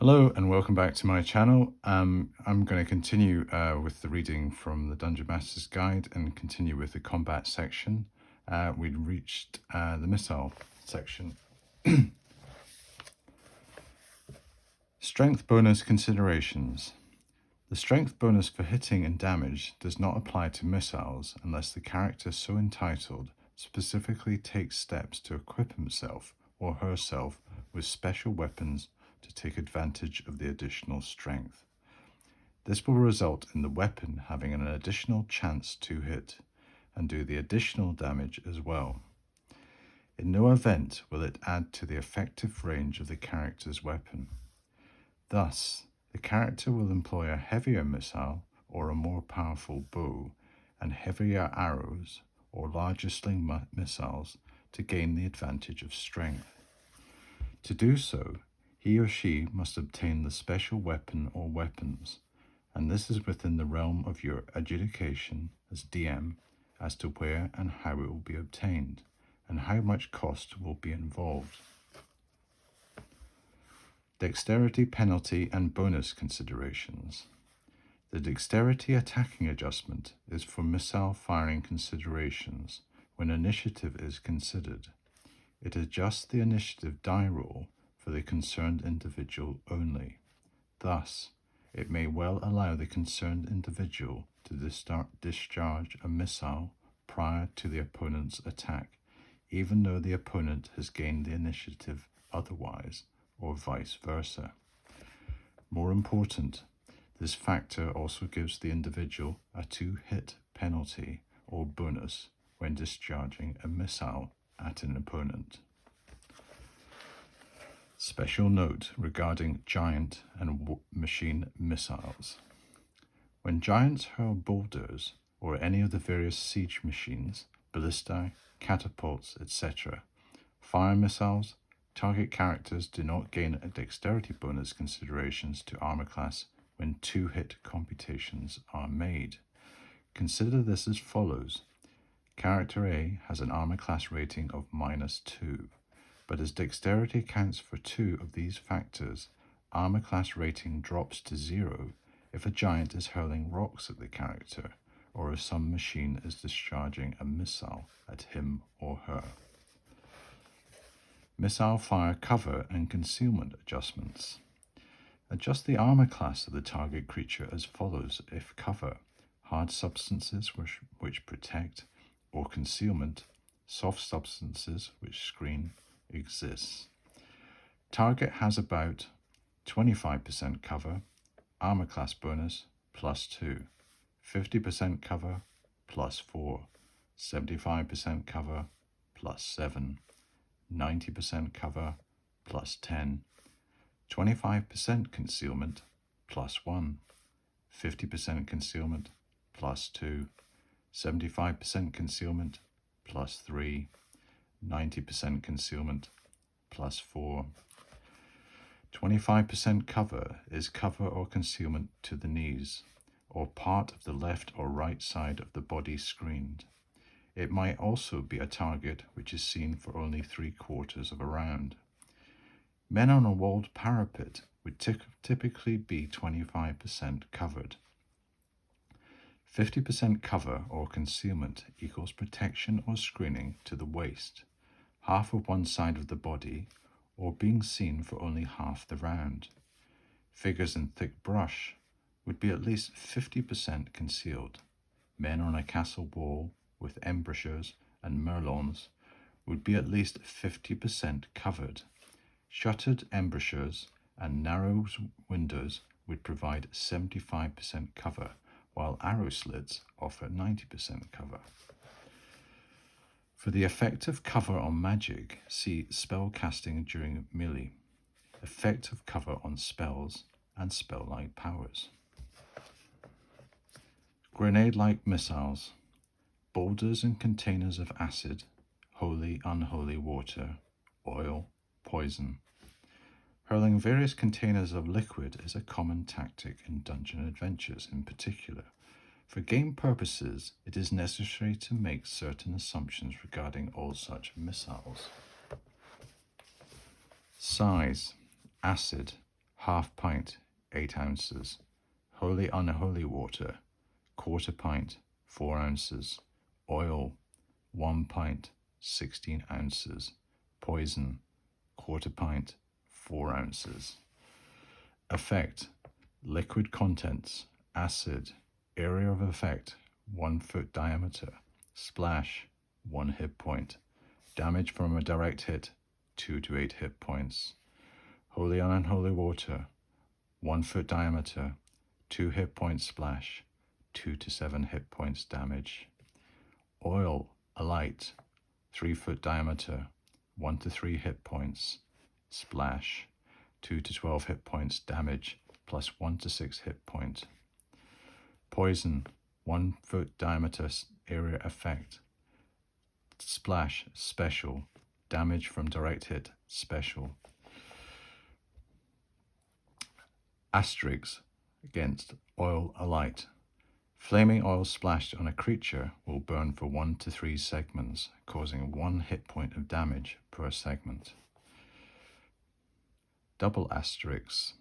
Hello and welcome back to my channel. I'm going to continue with the reading from the Dungeon Master's Guide and continue with the combat section. We'd reached the missile section. Strength bonus considerations. The strength bonus for hitting and damage does not apply to missiles unless the character so entitled specifically takes steps to equip himself or herself with special weapons to take advantage of the additional strength. This will result in the weapon having an additional chance to hit and do the additional damage as well. In no event will it add to the effective range of the character's weapon. Thus, the character will employ a heavier missile or a more powerful bow and heavier arrows or larger sling missiles to gain the advantage of strength. To do so, he or she must obtain the special weapon or weapons, and this is within the realm of your adjudication as DM as to where and how it will be obtained, and how much cost will be involved. Dexterity penalty and bonus considerations. The dexterity attacking adjustment is for missile firing considerations when initiative is considered. It adjusts the initiative die roll for the concerned individual only. Thus, it may well allow the concerned individual to discharge a missile prior to the opponent's attack, even though the opponent has gained the initiative otherwise, or vice versa. More important, this factor also gives the individual a 2-hit penalty or bonus when discharging a missile at an opponent. Special note regarding giant and machine missiles. When giants hurl boulders or any of the various siege machines, ballistae, catapults, etc., fire missiles, target characters do not gain a dexterity bonus considerations to armor class when 2-hit computations are made. Consider this as follows. Character A has an armor class rating of -2. But as dexterity accounts for 2 of these factors, armor class rating drops to 0 if a giant is hurling rocks at the character, or if some machine is discharging a missile at him or her. Missile fire cover and concealment adjustments. Adjust the armor class of the target creature as follows if cover, hard substances which protect, or concealment, soft substances which screen, exists. Target has about 25% cover, armor class bonus +2, 50% cover +4, 75% cover +7, 90% cover +10, 25% concealment +1, 50% concealment +2, 75% concealment +3, 90% concealment +4. 25% cover is cover or concealment to the knees, or part of the left or right side of the body screened. It might also be a target which is seen for only 3/4 of a round. Men on a walled parapet would typically be 25% covered. 50% cover or concealment equals protection or screening to the waist, half of one side of the body, or being seen for only half the round. Figures in thick brush would be at least 50% concealed. Men on a castle wall with embrasures and merlons would be at least 50% covered. Shuttered embrasures and narrow windows would provide 75% cover, while arrow slits offer 90% cover. For the effect of cover on magic, see spell casting during melee, effect of cover on spells, and spell-like powers. Grenade-like missiles, boulders and containers of acid, holy, unholy water, oil, poison. Hurling various containers of liquid is a common tactic in dungeon adventures in particular. For game purposes, it is necessary to make certain assumptions regarding all such missiles. Size, acid, half pint, 8 ounces. Holy unholy water, quarter pint, 4 ounces. Oil, 1 pint, 16 ounces. Poison, quarter pint, 4 ounces. Effect, liquid contents, acid, area of effect, 1 foot diameter. Splash, 1 hit point. Damage from a direct hit, 2 to 8 hit points. Holy and unholy water, 1 foot diameter, 2 hit points splash, 2 to 7 hit points damage. Oil, alight, 3 foot diameter, 1 to 3 hit points, splash, 2 to 12 hit points damage, plus 1 to 6 hit point. Poison, 1 foot diameter area effect. Splash, special. Damage from direct hit, special. Asterisks against oil alight. Flaming oil splashed on a creature will burn for 1 to 3 segments, causing 1 hit point of damage per segment. Double asterisks.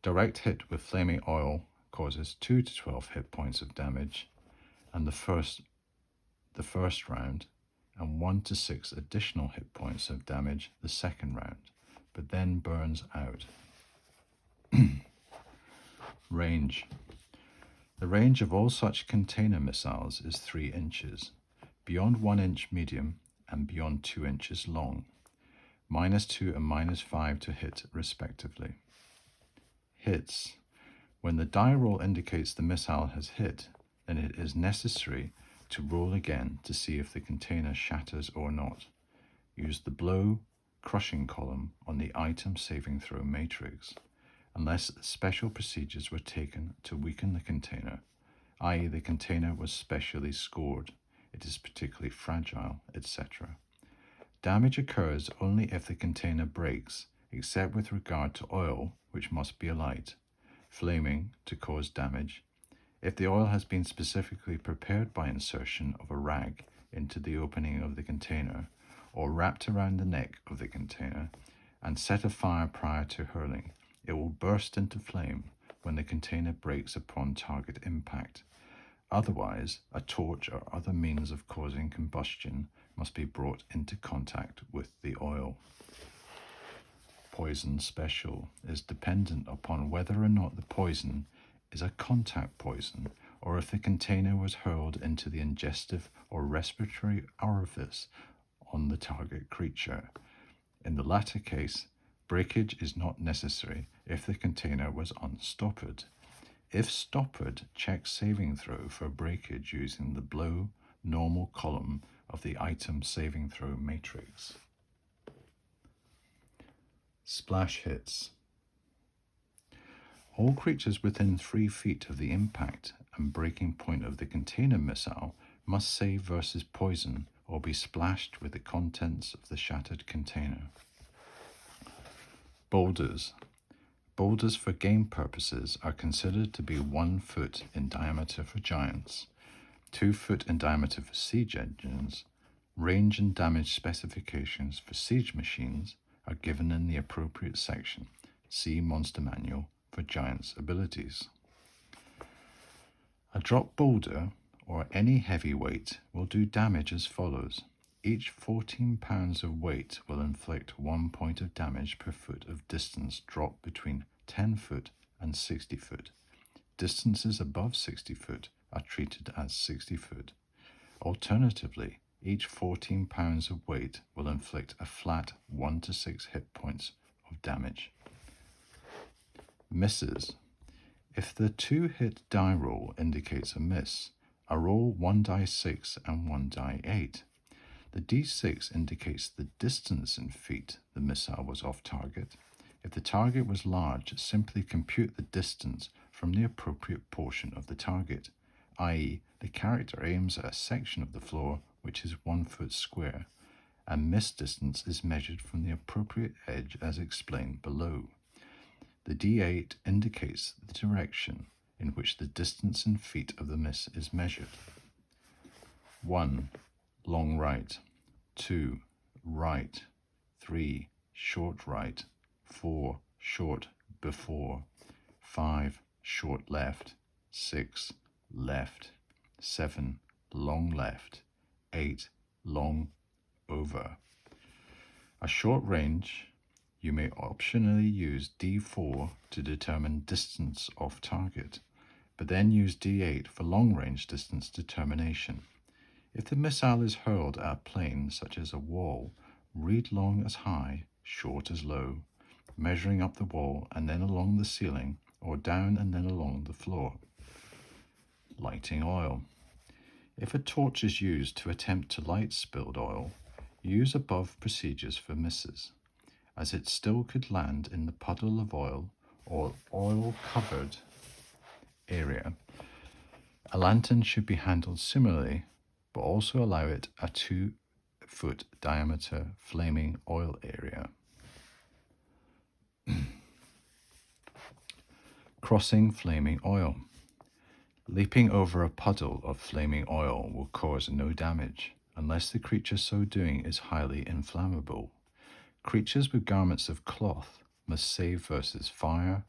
Direct hit with flaming oil causes 2 to 12 hit points of damage, and the first round, and 1 to 6 additional hit points of damage the second round, but then burns out. Range. The range of all such container missiles is 3 inches, beyond 1 inch medium and beyond 2 inches long, -2 and -5 to hit respectively. Hits. When the die roll indicates the missile has hit, then it is necessary to roll again to see if the container shatters or not. Use the blow crushing column on the item saving throw matrix, unless special procedures were taken to weaken the container, i.e. the container was specially scored, it is particularly fragile, etc. Damage occurs only if the container breaks, except with regard to oil, which must be alight, flaming to cause damage, if the oil has been specifically prepared by insertion of a rag into the opening of the container, or wrapped around the neck of the container, and set afire prior to hurling, it will burst into flame when the container breaks upon target impact. Otherwise, a torch or other means of causing combustion must be brought into contact with the oil. Poison special is dependent upon whether or not the poison is a contact poison, or if the container was hurled into the digestive or respiratory orifice on the target creature. In the latter case, breakage is not necessary if the container was unstoppered. If stoppered, check saving throw for breakage using the blow normal column of the item saving throw matrix. Splash hits. All creatures within 3 feet of the impact and breaking point of the container missile must save versus poison or be splashed with the contents of the shattered container. Boulders. Boulders for game purposes are considered to be 1 foot in diameter for giants, 2 foot in diameter for siege engines. Range and damage specifications for siege machines are given in the appropriate section. See Monster Manual for giants' abilities. A drop boulder or any heavy weight will do damage as follows. Each 14 pounds of weight will inflict 1 point of damage per foot of distance dropped between 10 foot and 60 foot. Distances above 60 foot are treated as 60 foot. Alternatively, each 14 pounds of weight will inflict a flat 1 to 6 hit points of damage. Misses. If the 2-hit die roll indicates a miss, I roll 1 die 6 and 1 die 8. The d6 indicates the distance in feet the missile was off target. If the target was large, simply compute the distance from the appropriate portion of the target, i.e. the character aims at a section of the floor which is 1 foot square, and miss distance is measured from the appropriate edge as explained below. The d8 indicates the direction in which the distance in feet of the miss is measured. 1. Long right. 2. Right. 3. Short right. 4 short before, 5 short left, 6 left, 7 long left, 8 long over. A short range, you may optionally use D4 to determine distance off target, but then use D8 for long range distance determination. If the missile is hurled at a plane such as a wall, read long as high, short as low, measuring up the wall and then along the ceiling, or down and then along the floor. Lighting oil. If a torch is used to attempt to light spilled oil, use above procedures for misses, as it still could land in the puddle of oil or oil-covered area. A lantern should be handled similarly, but also allow it a 2-foot diameter flaming oil area. Crossing flaming oil. Leaping over a puddle of flaming oil will cause no damage, unless the creature so doing is highly inflammable. Creatures with garments of cloth must save versus fire,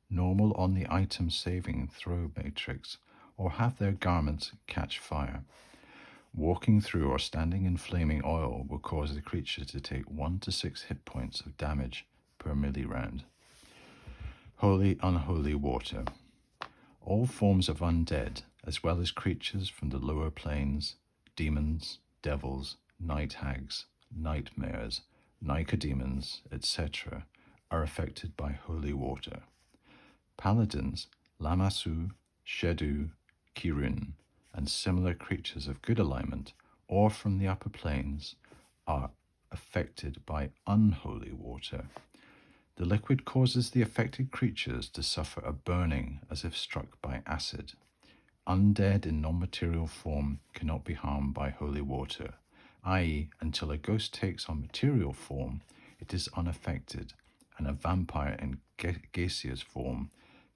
normal on the item saving throw matrix, or have their garments catch fire. Walking through or standing in flaming oil will cause the creature to take 1 to 6 hit points of damage per melee round. Holy unholy water. All forms of undead, as well as creatures from the lower planes, demons, devils, night hags, nightmares, nicodemons, etc., are affected by holy water. Paladins, Lamassu, Shedu, Kirun, and similar creatures of good alignment, or from the upper planes, are affected by unholy water. The liquid causes the affected creatures to suffer a burning as if struck by acid. Undead in non-material form cannot be harmed by holy water, i.e., until a ghost takes on material form, it is unaffected, and a vampire in gaseous form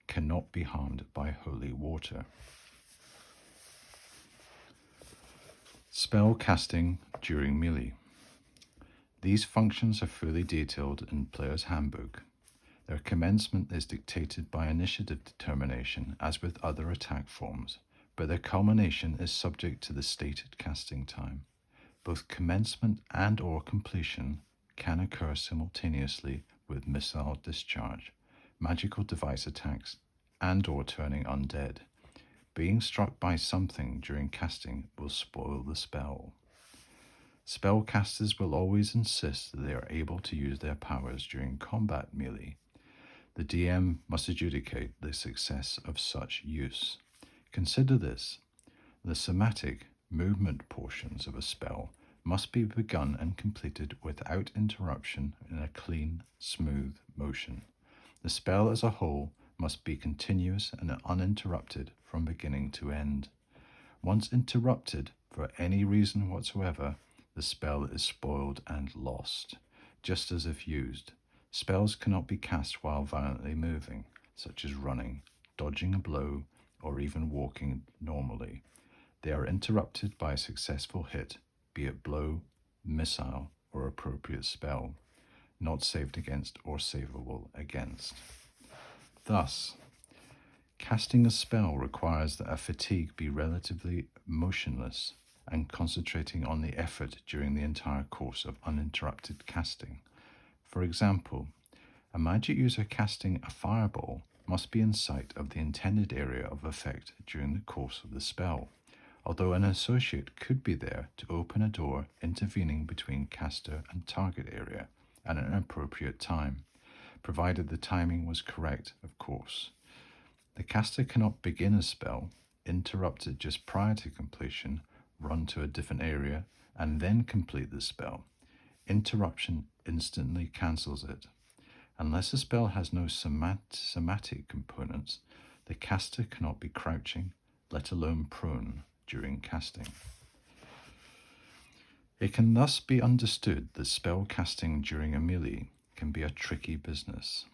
cannot be harmed by holy water. Spell casting during melee. These functions are fully detailed in Player's Handbook. Their commencement is dictated by initiative determination, as with other attack forms, but their culmination is subject to the stated casting time. Both commencement and or completion can occur simultaneously with missile discharge, magical device attacks, and or turning undead. Being struck by something during casting will spoil the spell. Spellcasters will always insist that they are able to use their powers during combat melee. The DM must adjudicate the success of such use. Consider this: the somatic movement portions of a spell must be begun and completed without interruption in a clean, smooth motion. The spell as a whole must be continuous and uninterrupted from beginning to end. Once interrupted for any reason whatsoever, the spell is spoiled and lost, just as if used. Spells cannot be cast while violently moving, such as running, dodging a blow, or even walking normally. They are interrupted by a successful hit, be it blow, missile, or appropriate spell, not saved against or savable against. Thus, casting a spell requires that a fatigue be relatively motionless and concentrating on the effort during the entire course of uninterrupted casting. For example, a magic user casting a fireball must be in sight of the intended area of effect during the course of the spell, although an associate could be there to open a door intervening between caster and target area at an appropriate time, provided the timing was correct, of course. The caster cannot begin a spell, interrupt it just prior to completion, run to a different area, and then complete the spell. Interruption instantly cancels it. Unless a spell has no somatic components, the caster cannot be crouching, let alone prone, during casting. It can thus be understood that spell casting during a melee can be a tricky business,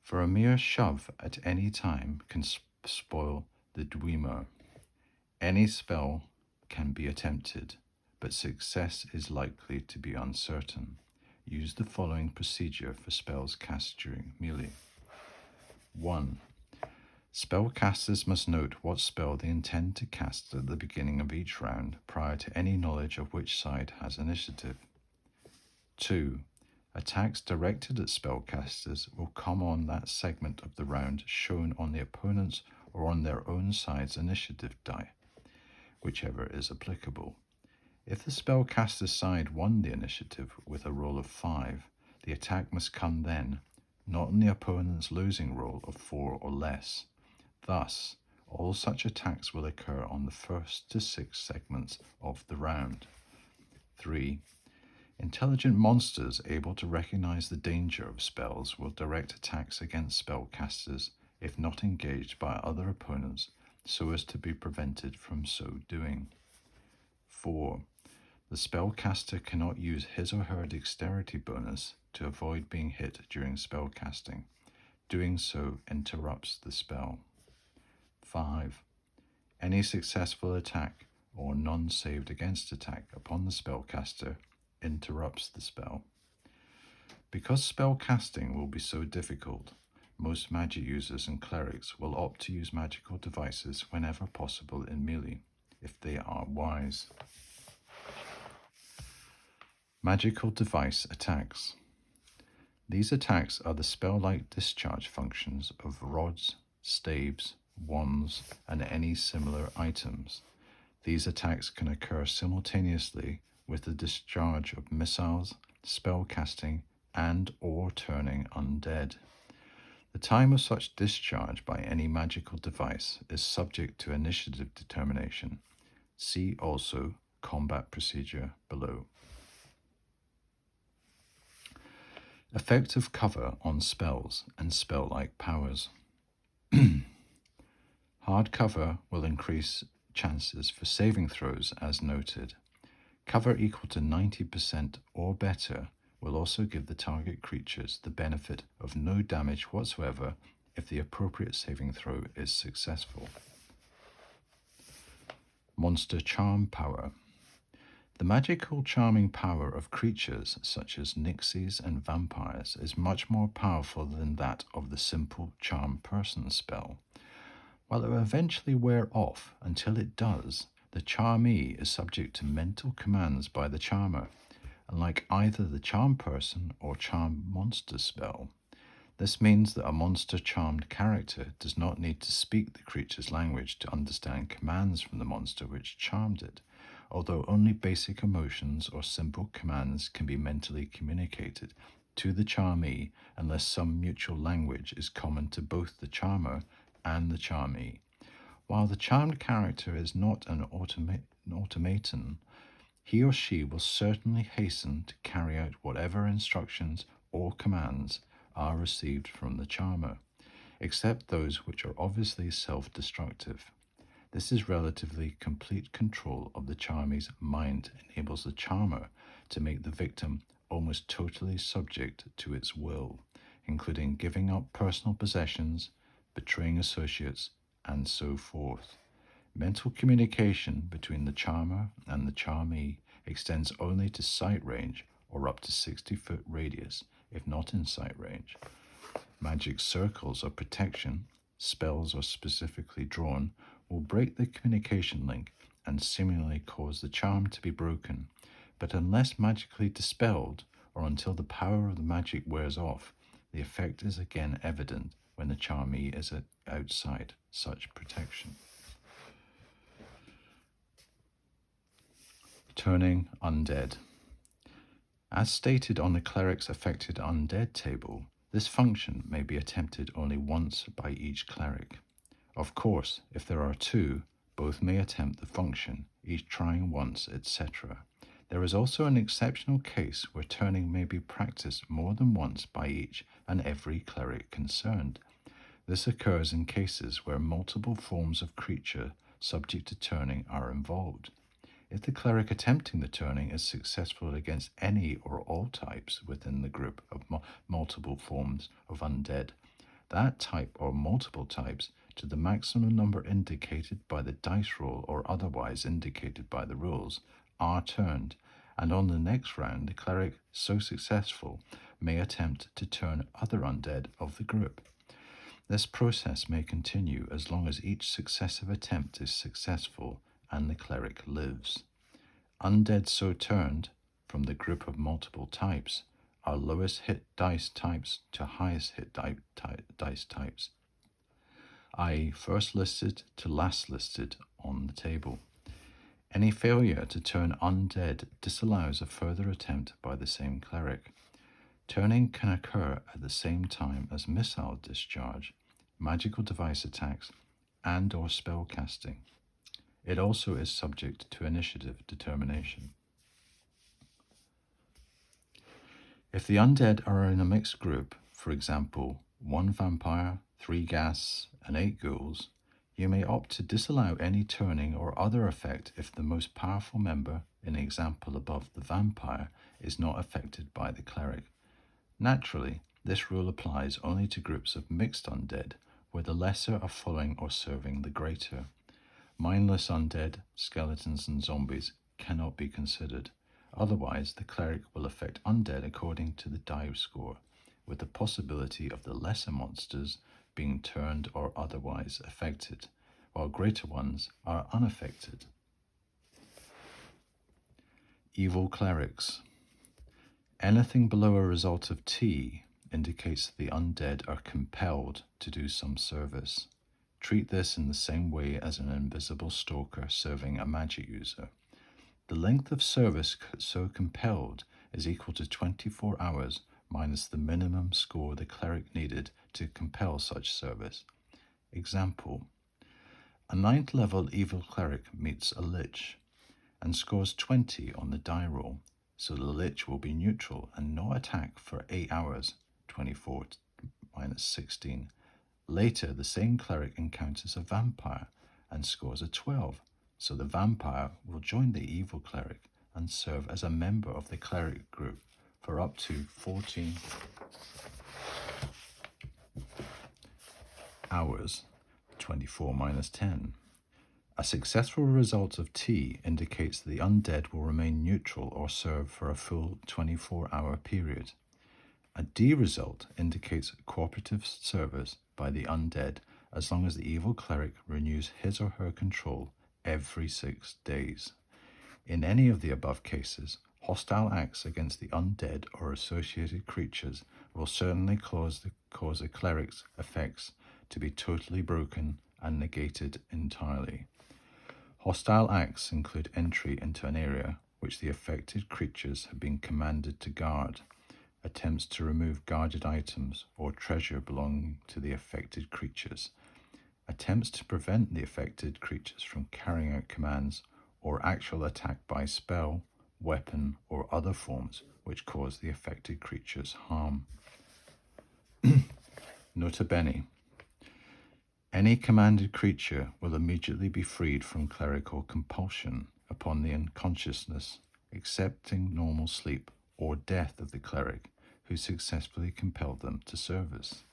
for a mere shove at any time can spoil the Dwemer. Any spell can be attempted, but success is likely to be uncertain. use the following procedure for spells cast during melee. 1. Spellcasters must note what spell they intend to cast at the beginning of each round prior to any knowledge of which side has initiative. 2. Attacks directed at spellcasters will come on that segment of the round shown on the opponent's or on their own side's initiative die, whichever is applicable. If the spellcaster's side won the initiative with a roll of 5, the attack must come then, not on the opponent's losing roll of 4 or less. Thus, all such attacks will occur on the first to 6 segments of the round. 3. Intelligent monsters able to recognize the danger of spells will direct attacks against spellcasters if not engaged by other opponents so as to be prevented from so doing. 4. The spellcaster cannot use his or her dexterity bonus to avoid being hit during spellcasting. Doing so interrupts the spell. 5. Any successful attack or non-saved against attack upon the spellcaster interrupts the spell. Because spellcasting will be so difficult, most magic users and clerics will opt to use magical devices whenever possible in melee, if they are wise. Magical device attacks. These attacks are the spell-like discharge functions of rods, staves, wands, and any similar items. These attacks can occur simultaneously with the discharge of missiles, spell casting, and or turning undead. The time of such discharge by any magical device is subject to initiative determination. See also combat procedure below. Effective cover on spells and spell-like powers. Hard cover will increase chances for saving throws as noted. Cover equal to 90% or better will also give the target creatures the benefit of no damage whatsoever if the appropriate saving throw is successful. Monster Charm Power. The magical charming power of creatures such as nixies and vampires is much more powerful than that of the simple Charm Person spell. While it will eventually wear off, until it does, the charmee is subject to mental commands by the charmer, unlike either the Charm Person or Charm Monster spell. This means that a monster charmed character does not need to speak the creature's language to understand commands from the monster which charmed it, although only basic emotions or simple commands can be mentally communicated to the charmee unless some mutual language is common to both the charmer and the charmee. While the charmed character is not an automaton, he or she will certainly hasten to carry out whatever instructions or commands are received from the charmer, except those which are obviously self-destructive. This is relatively complete control of the charmee's mind enables the charmer to make the victim almost totally subject to its will, including giving up personal possessions, betraying associates, and so forth. Mental communication between the charmer and the charmee extends only to sight range or up to 60-foot radius, if not in sight range. Magic circles of protection, spells are specifically drawn, will break the communication link and seemingly cause the charm to be broken, but unless magically dispelled or until the power of the magic wears off, the effect is again evident when the charmee is outside such protection. Turning undead. As stated on the cleric's affected undead table, this function may be attempted only once by each cleric. Of course, if there are two, both may attempt the function, each trying once, etc. There is also an exceptional case where turning may be practiced more than once by each and every cleric concerned. This occurs in cases where multiple forms of creature subject to turning are involved. If the cleric attempting the turning is successful against any or all types within the group of multiple forms of undead, that type or multiple types to the maximum number indicated by the dice roll or otherwise indicated by the rules are turned, and on the next round the cleric, so successful, may attempt to turn other undead of the group. This process may continue as long as each successive attempt is successful and the cleric lives. Undead so turned, from the group of multiple types, are lowest hit dice types to highest hit dice types, i.e. first listed to last listed on the table. Any failure to turn undead disallows a further attempt by the same cleric. Turning can occur at the same time as missile discharge, magical device attacks, and/or spell casting. It also is subject to initiative determination. If the undead are in a mixed group, for example, 1 vampire, 3 ghasts, and 8 ghouls, you may opt to disallow any turning or other effect if the most powerful member, in the example above the vampire, is not affected by the cleric. Naturally, this rule applies only to groups of mixed undead, where the lesser are following or serving the greater. Mindless undead, skeletons, and zombies cannot be considered. Otherwise, the cleric will affect undead according to the die score, with the possibility of the lesser monsters being turned or otherwise affected, while greater ones are unaffected. Evil clerics. Anything below a result of T indicates the undead are compelled to do some service. Treat this in the same way as an invisible stalker serving a magic user. The length of service so compelled is equal to 24 hours minus the minimum score the cleric needed to compel such service. Example: a 9th level evil cleric meets a lich and scores 20 on the die roll, so the lich will be neutral and not attack for 8 hours, 24 minus 16. Later, the same cleric encounters a vampire and scores a 12, so the vampire will join the evil cleric and serve as a member of the cleric group for up to 14 hours, 24 minus 10. A successful result of T indicates the undead will remain neutral or serve for a full 24-hour period. A D result indicates cooperative service by the undead as long as the evil cleric renews his or her control every 6 days. In any of the above cases, hostile acts against the undead or associated creatures will certainly cause the cleric's effects to be totally broken and negated entirely. Hostile acts include entry into an area which the affected creatures have been commanded to guard, attempts to remove guarded items or treasure belonging to the affected creatures, attempts to prevent the affected creatures from carrying out commands, or actual attack by spell, weapon, or other forms which cause the affected creatures harm. Nota bene. Any commanded creature will immediately be freed from clerical compulsion upon the unconsciousness, excepting normal sleep or death of the cleric who successfully compelled them to service.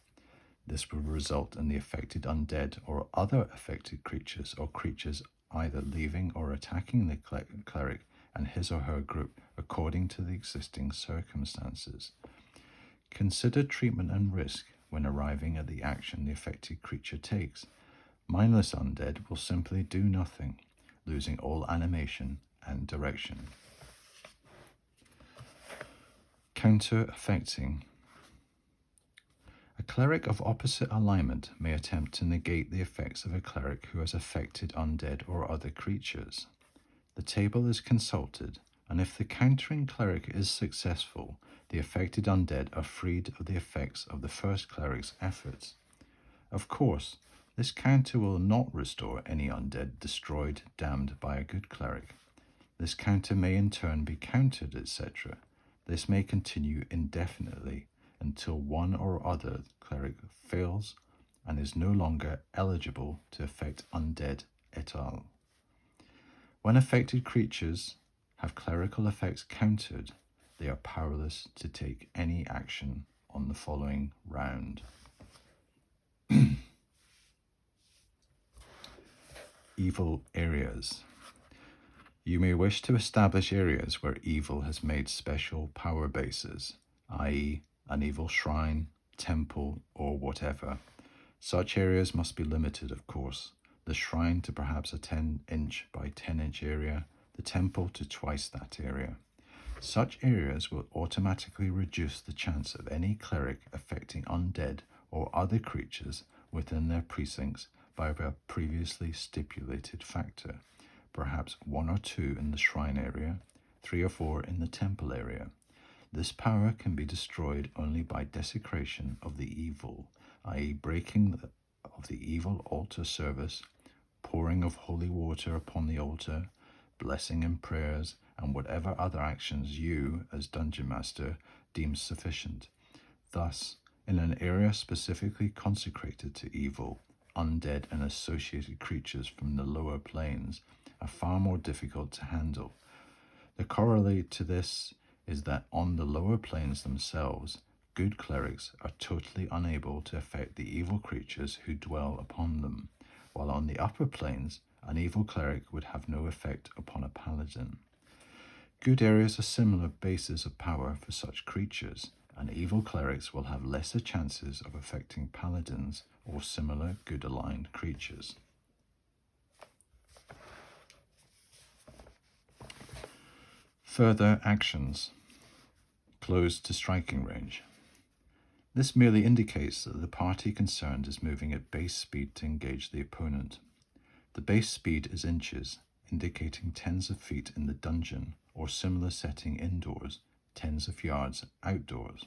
This will result in the affected undead or other affected creatures or creatures either leaving or attacking the cleric and his or her group according to the existing circumstances. Consider treatment and risk when arriving at the action the affected creature takes. Mindless undead will simply do nothing, losing all animation and direction. Counter-affecting. A cleric of opposite alignment may attempt to negate the effects of a cleric who has affected undead or other creatures. The table is consulted, and if the countering cleric is successful, the affected undead are freed of the effects of the first cleric's efforts. Of course, this counter will not restore any undead destroyed, damned by a good cleric. This counter may in turn be countered, etc. This may continue indefinitely until one or other cleric fails and is no longer eligible to affect undead et al. When affected creatures have clerical effects countered, they are powerless to take any action on the following round. Evil areas. You may wish to establish areas where evil has made special power bases, i.e., an evil shrine, temple, or whatever. Such areas must be limited, of course. The shrine to perhaps a 10-inch by 10-inch area, the temple to twice that area. Such areas will automatically reduce the chance of any cleric affecting undead or other creatures within their precincts by a previously stipulated factor, perhaps 1 or 2 in the shrine area, 3 or 4 in the temple area. This power can be destroyed only by desecration of the evil, i.e., breaking of the evil altar service, pouring of holy water upon the altar, blessing and prayers, and whatever other actions you, as Dungeon Master, deem sufficient. Thus, in an area specifically consecrated to evil, undead and associated creatures from the lower planes are far more difficult to handle. The corollary to this is that on the lower planes themselves, good clerics are totally unable to affect the evil creatures who dwell upon them, while on the upper planes, an evil cleric would have no effect upon a paladin. Good areas are similar bases of power for such creatures, and evil clerics will have lesser chances of affecting paladins or similar good-aligned creatures. Further actions. Close to striking range. This merely indicates that the party concerned is moving at base speed to engage the opponent. The base speed is inches, indicating tens of feet in the dungeon or similar setting indoors, tens of yards outdoors.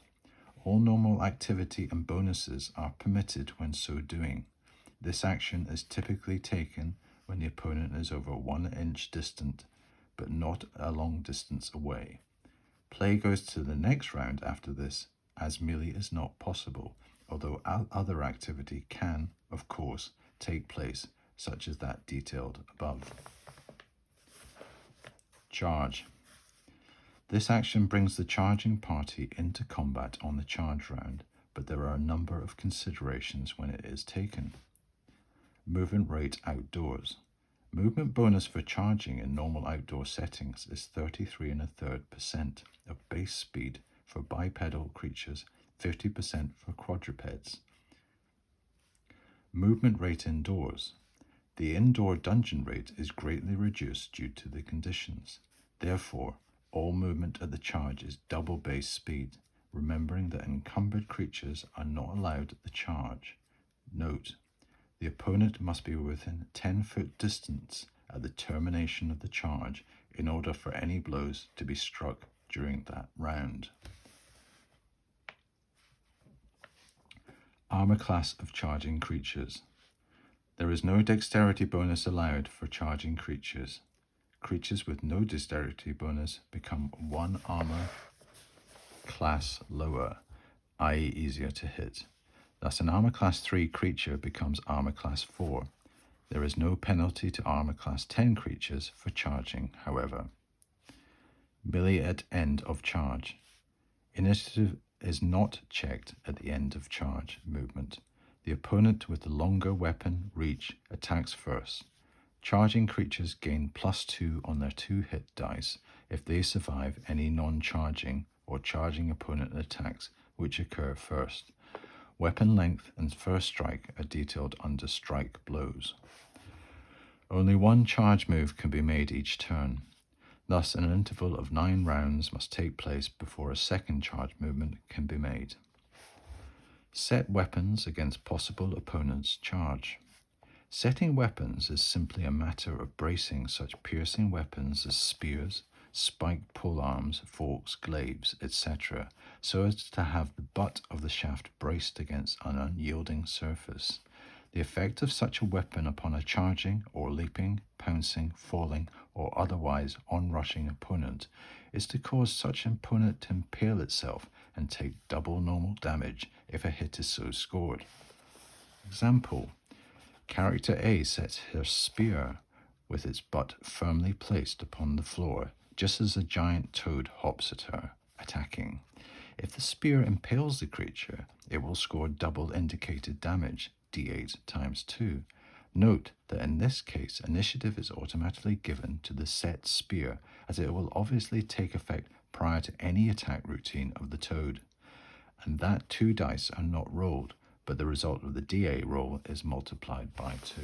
All normal activity and bonuses are permitted when so doing. This action is typically taken when the opponent is over 1 inch distant, but not a long distance away. Play goes to the next round after this, as melee is not possible, although other activity can, of course, take place, such as that detailed above. Charge. This action brings the charging party into combat on the charge round, but there are a number of considerations when it is taken. Movement rate outdoors. Movement bonus for charging in normal outdoor settings is 33 1/3% of base speed for bipedal creatures, 50% for quadrupeds. Movement rate indoors. The indoor dungeon rate is greatly reduced due to the conditions. Therefore, all movement at the charge is double base speed, remembering that encumbered creatures are not allowed at the charge. Note, the opponent must be within 10-foot distance at the termination of the charge in order for any blows to be struck during that round. Armor class of charging creatures. There is no dexterity bonus allowed for charging creatures. Creatures with no dexterity bonus become 1 armor class lower, i.e. easier to hit. Thus, an armor class 3 creature becomes armor class 4. There is no penalty to armor class 10 creatures for charging, however. Melee at end of charge. Initiative is not checked at the end of charge movement. The opponent with the longer weapon reach attacks first. Charging creatures gain +2 on their 2 hit dice if they survive any non-charging or charging opponent attacks which occur first. Weapon length and first strike are detailed under strike blows. Only 1 charge move can be made each turn. Thus, an interval of 9 rounds must take place before a second charge movement can be made. Set weapons against possible opponents' charge. Setting weapons is simply a matter of bracing such piercing weapons as spears, spiked polearms, forks, glaives, etc., so as to have the butt of the shaft braced against an unyielding surface. The effect of such a weapon upon a charging or leaping, pouncing, falling, or otherwise onrushing opponent is to cause such an opponent to impale itself and take double normal damage if a hit is so scored. Example: Character A sets her spear with its butt firmly placed upon the floor, just as a giant toad hops at her, attacking. If the spear impales the creature, it will score double indicated damage, d8 times 2. Note that in this case, initiative is automatically given to the set spear, as it will obviously take effect prior to any attack routine of the toad, and that 2 dice are not rolled, but the result of the DA roll is multiplied by 2.